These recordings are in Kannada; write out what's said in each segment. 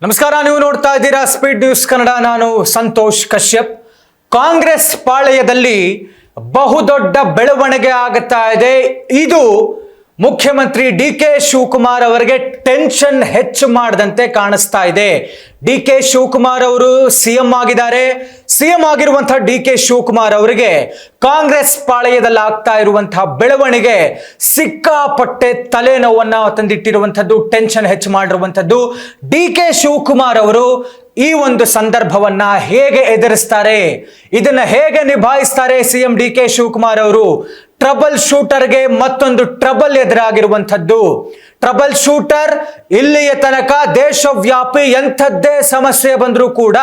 ನಮಸ್ಕಾರ, ನೀವು ನೋಡ್ತಾ ಇದ್ದೀರಾ ಸ್ಪೀಡ್ ನ್ಯೂಸ್ ಕನ್ನಡ. ನಾನು ಸಂತೋಷ್ ಕಶ್ಯಪ್. ಕಾಂಗ್ರೆಸ್ ಪಾಳೆಯದಲ್ಲಿ ಬಹುದೊಡ್ಡ ಬೆಳವಣಿಗೆ ಆಗುತ್ತಾ ಇದೆ. ಇದು ಮುಖ್ಯಮಂತ್ರಿ ಡಿ.ಕೆ. ಶಿವಕುಮಾರ್ ಅವರಿಗೆ ಟೆನ್ಷನ್ ಹೆಚ್ಚು ಮಾಡದಂತೆ ಕಾಣಿಸ್ತಾ ಇದೆ. ಡಿ.ಕೆ. ಶಿವಕುಮಾರ್ ಅವರು ಸಿಎಂ ಆಗಿದ್ದಾರೆ. ಸಿಎಂ ಆಗಿರುವಂತಹ ಡಿ.ಕೆ. ಶಿವಕುಮಾರ್ ಅವರಿಗೆ ಕಾಂಗ್ರೆಸ್ ಪಾಳೆಯದಲ್ಲಿ ಆಗ್ತಾ ಇರುವಂತಹ ಬೆಳವಣಿಗೆ ಸಿಕ್ಕಾಪಟ್ಟೆ ತಲೆನೋವನ್ನ ತಂದಿಟ್ಟಿರುವಂಥದ್ದು, ಟೆನ್ಷನ್ ಹೆಚ್ಚು ಮಾಡಿರುವಂಥದ್ದು. ಡಿ.ಕೆ. ಶಿವಕುಮಾರ್ ಅವರು ಈ ಒಂದು ಸಂದರ್ಭವನ್ನ ಹೇಗೆ ಎದುರಿಸ್ತಾರೆ, ಇದನ್ನ ಹೇಗೆ ನಿಭಾಯಿಸ್ತಾರೆ ಸಿಎಂ ಡಿ.ಕೆ. ಶಿವಕುಮಾರ್ ಅವರು? ಟ್ರಬಲ್ ಶೂಟರ್ಗೆ ಮತ್ತೊಂದು ಟ್ರಬಲ್ ಎದುರಾಗಿರುವಂಥದ್ದು. ಟ್ರಬಲ್ ಶೂಟರ್ ಇಲ್ಲಿಯ ತನಕ ದೇಶವ್ಯಾಪಿ ಎಂಥದ್ದೇ ಸಮಸ್ಯೆ ಬಂದರೂ ಕೂಡ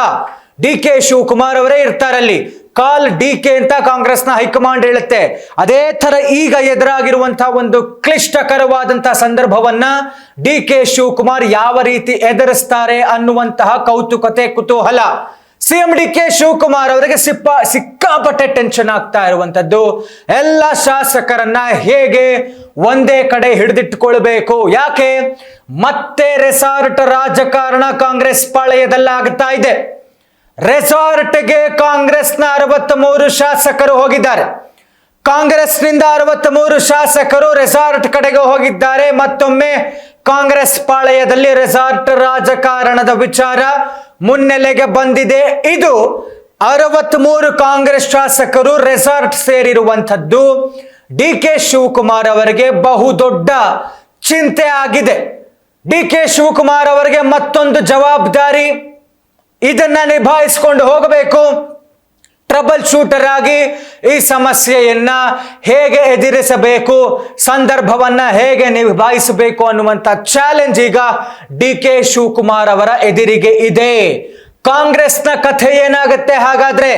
ಡಿ.ಕೆ. ಶಿವಕುಮಾರ್ ಅವರೇ ಇರ್ತಾರಲ್ಲಿ. ಕಾಲ್ ಡಿ.ಕೆ. ಅಂತ ಕಾಂಗ್ರೆಸ್ನ ಹೈಕಮಾಂಡ್ ಹೇಳುತ್ತೆ. ಅದೇ ತರ ಈಗ ಎದುರಾಗಿರುವಂತಹ ಒಂದು ಕ್ಲಿಷ್ಟಕರವಾದಂತಹ ಸಂದರ್ಭವನ್ನ ಡಿ.ಕೆ. ಶಿವಕುಮಾರ್ ಯಾವ ರೀತಿ ಎದುರಿಸ್ತಾರೆ ಅನ್ನುವಂತಹ ಕೌತುಕತೆ, ಕುತೂಹಲ. ಸಿಎಂ ಡಿ.ಕೆ. ಶಿವಕುಮಾರ್ ಅವರಿಗೆ ಸಿಕ್ಕಾಪಟ್ಟೆ ಟೆನ್ಷನ್ ಆಗ್ತಾ ಇರುವಂತದ್ದು. ಎಲ್ಲ ಶಾಸಕರನ್ನ ಹೇಗೆ ಒಂದೇ ಕಡೆ ಹಿಡಿದಿಟ್ಟುಕೊಳ್ಬೇಕು, ಯಾಕೆ ಮತ್ತೆ ರೆಸಾರ್ಟ್ ರಾಜಕಾರಣ ಕಾಂಗ್ರೆಸ್ ಪಾಳೆಯದಲ್ಲಾಗ್ತಾ ಇದೆ. ರೆಸಾರ್ಟ್ಗೆ ಕಾಂಗ್ರೆಸ್ನ 63 ಶಾಸಕರು ಹೋಗಿದ್ದಾರೆ. ಕಾಂಗ್ರೆಸ್ನಿಂದ 63 ಶಾಸಕರು ರೆಸಾರ್ಟ್ ಕಡೆಗೆ ಹೋಗಿದ್ದಾರೆ. ಮತ್ತೊಮ್ಮೆ ಕಾಂಗ್ರೆಸ್ ಪಾಳೆಯದಲ್ಲಿ ರೆಸಾರ್ಟ್ ರಾಜಕಾರಣದ ವಿಚಾರ ಮುನ್ನೆಲೆಗೆ ಬಂದಿದೆ. ಇದು 63 ಕಾಂಗ್ರೆಸ್ ಶಾಸಕರು ರೆಸಾರ್ಟ್ ಸೇರಿರುವಂಥದ್ದು ಡಿ.ಕೆ. ಶಿವಕುಮಾರ್ ಅವರಿಗೆ ಬಹುದೊಡ್ಡ ಚಿಂತೆ ಆಗಿದೆ. ಡಿ.ಕೆ. ಶಿವಕುಮಾರ್ ಅವರಿಗೆ ಮತ್ತೊಂದು ಜವಾಬ್ದಾರಿ, ಇದನ್ನ ನಿಭಾಯಿಸಿಕೊಂಡು ಹೋಗಬೇಕು. ಟ್ರಬಲ್ ಶೂಟರ್ ಆಗಿ ಈ ಸಮಸ್ಯೆಯನ್ನ ಹೇಗೆ ಎದುರಿಸಬೇಕು, ಸಂದರ್ಭವನ್ನ ಹೇಗೆ ನಿಭಾಯಿಸಬೇಕು ಅನ್ನುವಂಥ ಚಾಲೆಂಜ್ ಈಗ ಡಿ.ಕೆ. ಶಿವಕುಮಾರ್ ಅವರ ಎದುರಿಗೆ ಇದೆ. ಕಾಂಗ್ರೆಸ್ನ ಕಥೆ ಏನಾಗುತ್ತೆ ಹಾಗಾದ್ರೆ?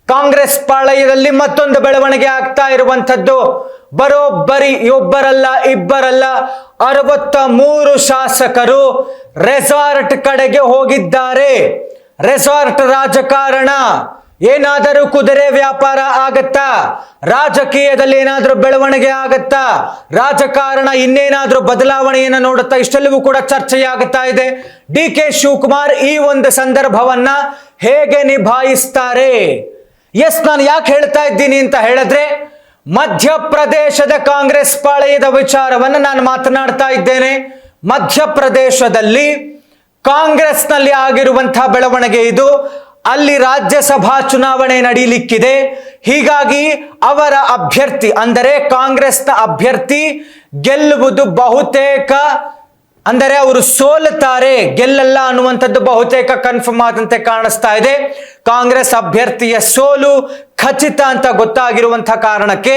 ಕಾಂಗ್ರೆಸ್ ಪಾಳೆಯದಲ್ಲಿ ಮತ್ತೊಂದು ಬೆಳವಣಿಗೆ ಆಗ್ತಾ ಇರುವಂಥದ್ದು. ಬರೋಬ್ಬರಿ ಒಬ್ಬರಲ್ಲ ಇಬ್ಬರಲ್ಲ 63 ಶಾಸಕರು ರೆಸಾರ್ಟ್ ಕಡೆಗೆ ಹೋಗಿದ್ದಾರೆ. ರೆಸಾರ್ಟ್ ರಾಜಕಾರಣ ಏನಾದರೂ ಕುದುರೆ ವ್ಯಾಪಾರ ಆಗತ್ತಾ? ರಾಜಕೀಯದಲ್ಲಿ ಏನಾದರೂ ಬೆಳವಣಿಗೆ ಆಗತ್ತಾ? ರಾಜಕಾರಣ ಇನ್ನೇನಾದ್ರೂ ಬದಲಾವಣೆಯನ್ನು ನೋಡುತ್ತಾ? ಇಷ್ಟೆಲ್ಲವೂ ಕೂಡ ಚರ್ಚೆಯಾಗುತ್ತಾ ಇದೆ. ಡಿ.ಕೆ. ಶಿವಕುಮಾರ್ ಈ ಒಂದು ಸಂದರ್ಭವನ್ನ ಹೇಗೆ ನಿಭಾಯಿಸ್ತಾರೆ? ನಾನು ಯಾಕೆ ಹೇಳ್ತಾ ಇದ್ದೀನಿ ಅಂತ ಹೇಳಿದ್ರೆ, ಮಧ್ಯಪ್ರದೇಶದ ಕಾಂಗ್ರೆಸ್ ಪಾಳೆಯದ ವಿಚಾರವನ್ನು ನಾನು ಮಾತನಾಡ್ತಾ ಇದ್ದೇನೆ. ಮಧ್ಯಪ್ರದೇಶದಲ್ಲಿ ಕಾಂಗ್ರೆಸ್ನಲ್ಲಿ ಆಗಿರುವಂತಹ ಬೆಳವಣಿಗೆ ಇದು. ಅಲ್ಲಿ ರಾಜ್ಯಸಭಾ ಚುನಾವಣೆ ನಡೆಯಲಿಕ್ಕಿದೆ. ಹೀಗಾಗಿ ಅವರ ಅಭ್ಯರ್ಥಿ, ಅಂದರೆ ಕಾಂಗ್ರೆಸ್ನ ಅಭ್ಯರ್ಥಿ ಗೆಲ್ಲುವುದು ಬಹುತೇಕ, ಅಂದರೆ ಅವರು ಸೋಲುತ್ತಾರೆ, ಗೆಲ್ಲಲ್ಲ ಅನ್ನುವಂಥದ್ದು ಬಹುತೇಕ ಕನ್ಫರ್ಮ್ ಆದಂತೆ ಕಾಣಿಸ್ತಾ ಇದೆ. ಕಾಂಗ್ರೆಸ್ ಅಭ್ಯರ್ಥಿಯ ಸೋಲು ಖಚಿತ ಅಂತ ಗೊತ್ತಾಗಿರುವಂತಹ ಕಾರಣಕ್ಕೆ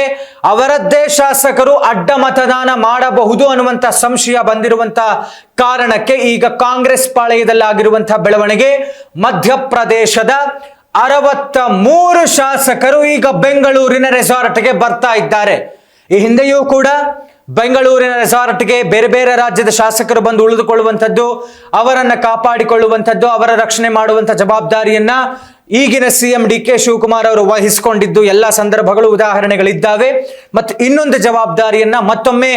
ಅವರದ್ದೇ ಶಾಸಕರು ಅಡ್ಡ ಮತದಾನ ಮಾಡಬಹುದು ಅನ್ನುವಂಥ ಸಂಶಯ ಬಂದಿರುವಂತಹ ಕಾರಣಕ್ಕೆ ಈಗ ಕಾಂಗ್ರೆಸ್ ಪಾಳೆಯದಲ್ಲಾಗಿರುವಂತಹ ಬೆಳವಣಿಗೆ, ಮಧ್ಯಪ್ರದೇಶದ 63 ಶಾಸಕರು ಈಗ ಬೆಂಗಳೂರಿನ ರೆಸಾರ್ಟ್ಗೆ ಬರ್ತಾ ಇದ್ದಾರೆ. ಈ ಹಿಂದೆಯೂ ಕೂಡ ಬೆಂಗಳೂರಿನ ರೆಸಾರ್ಟ್ಗೆ ಬೇರೆ ಬೇರೆ ರಾಜ್ಯದ ಶಾಸಕರು ಬಂದು ಉಳಿದುಕೊಳ್ಳುವಂಥದ್ದು, ಅವರನ್ನ ಕಾಪಾಡಿಕೊಳ್ಳುವಂಥದ್ದು, ಅವರ ರಕ್ಷಣೆ ಮಾಡುವಂಥ ಜವಾಬ್ದಾರಿಯನ್ನ ಈಗಿನ ಸಿಎಂ ಡಿ.ಕೆ. ಶಿವಕುಮಾರ್ ಅವರು ವಹಿಸಿಕೊಂಡಿದ್ದು ಎಲ್ಲ ಸಂದರ್ಭಗಳು, ಉದಾಹರಣೆಗಳಿದ್ದಾವೆ. ಮತ್ತು ಇನ್ನೊಂದು ಜವಾಬ್ದಾರಿಯನ್ನ ಮತ್ತೊಮ್ಮೆ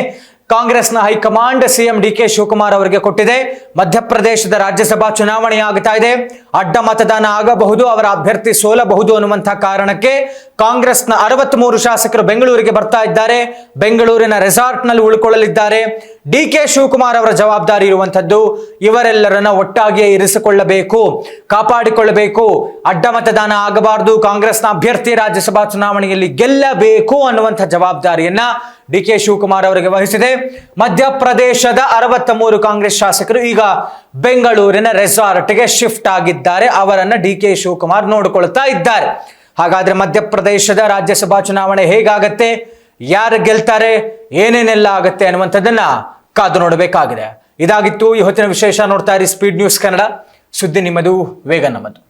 ಕಾಂಗ್ರೆಸ್ನ ಹೈಕಮಾಂಡ್ ಸಿಎಂ ಡಿ.ಕೆ. ಶಿವಕುಮಾರ್ ಅವರಿಗೆ ಕೊಟ್ಟಿದೆ. ಮಧ್ಯಪ್ರದೇಶದ ರಾಜ್ಯಸಭಾ ಚುನಾವಣೆ ಆಗ್ತಾ ಇದೆ, ಅಡ್ಡ ಮತದಾನ ಆಗಬಹುದು, ಅವರ ಅಭ್ಯರ್ಥಿ ಸೋಲಬಹುದು ಅನ್ನುವಂತಹ ಕಾರಣಕ್ಕೆ ಕಾಂಗ್ರೆಸ್ನ 63 ಶಾಸಕರು ಬೆಂಗಳೂರಿಗೆ ಬರ್ತಾ ಇದ್ದಾರೆ. ಬೆಂಗಳೂರಿನ ರೆಸಾರ್ಟ್ ನಲ್ಲಿ ಉಳ್ಕೊಳ್ಳಲಿದ್ದಾರೆ. ಡಿ.ಕೆ. ಶಿವಕುಮಾರ್ ಅವರ ಜವಾಬ್ದಾರಿ ಇರುವಂತದ್ದು ಇವರೆಲ್ಲರನ್ನ ಒಟ್ಟಾಗಿಯೇ ಇರಿಸಿಕೊಳ್ಳಬೇಕು, ಕಾಪಾಡಿಕೊಳ್ಳಬೇಕು, ಅಡ್ಡ ಮತದಾನ ಆಗಬಾರದು, ಕಾಂಗ್ರೆಸ್ನ ಅಭ್ಯರ್ಥಿ ರಾಜ್ಯಸಭಾ ಚುನಾವಣೆಯಲ್ಲಿ ಗೆಲ್ಲಬೇಕು ಅನ್ನುವಂಥ ಜವಾಬ್ದಾರಿಯನ್ನ ಡಿ.ಕೆ. ಶಿವಕುಮಾರ್ ಅವರಿಗೆ ವಹಿಸಿದೆ. ಮಧ್ಯಪ್ರದೇಶದ 63 ಕಾಂಗ್ರೆಸ್ ಶಾಸಕರು ಈಗ ಬೆಂಗಳೂರಿನ ರೆಸಾರ್ಟ್ಗೆ ಶಿಫ್ಟ್ ಆಗಿದ್ದಾರೆ. ಅವರನ್ನ ಡಿ.ಕೆ. ಶಿವಕುಮಾರ್ ನೋಡಿಕೊಳ್ತಾ ಇದ್ದಾರೆ. ಹಾಗಾದ್ರೆ ಮಧ್ಯಪ್ರದೇಶದ ರಾಜ್ಯಸಭಾ ಚುನಾವಣೆ ಹೇಗಾಗತ್ತೆ, ಯಾರು ಗೆಲ್ತಾರೆ, ಏನೇನೆಲ್ಲ ಆಗುತ್ತೆ ಅನ್ನುವಂಥದ್ದನ್ನ ಕಾದು ನೋಡಬೇಕಾಗಿದೆ. ಇದಾಗಿತ್ತು ಈ ಹೊತ್ತಿನ ವಿಶೇಷ. ನೋಡ್ತಾ ಇರಿ ಸ್ಪೀಡ್ ನ್ಯೂಸ್ ಕನ್ನಡ. ಸುದ್ದಿ ನಿಮ್ಮದು, ವೇಗ ನಮ್ಮದು.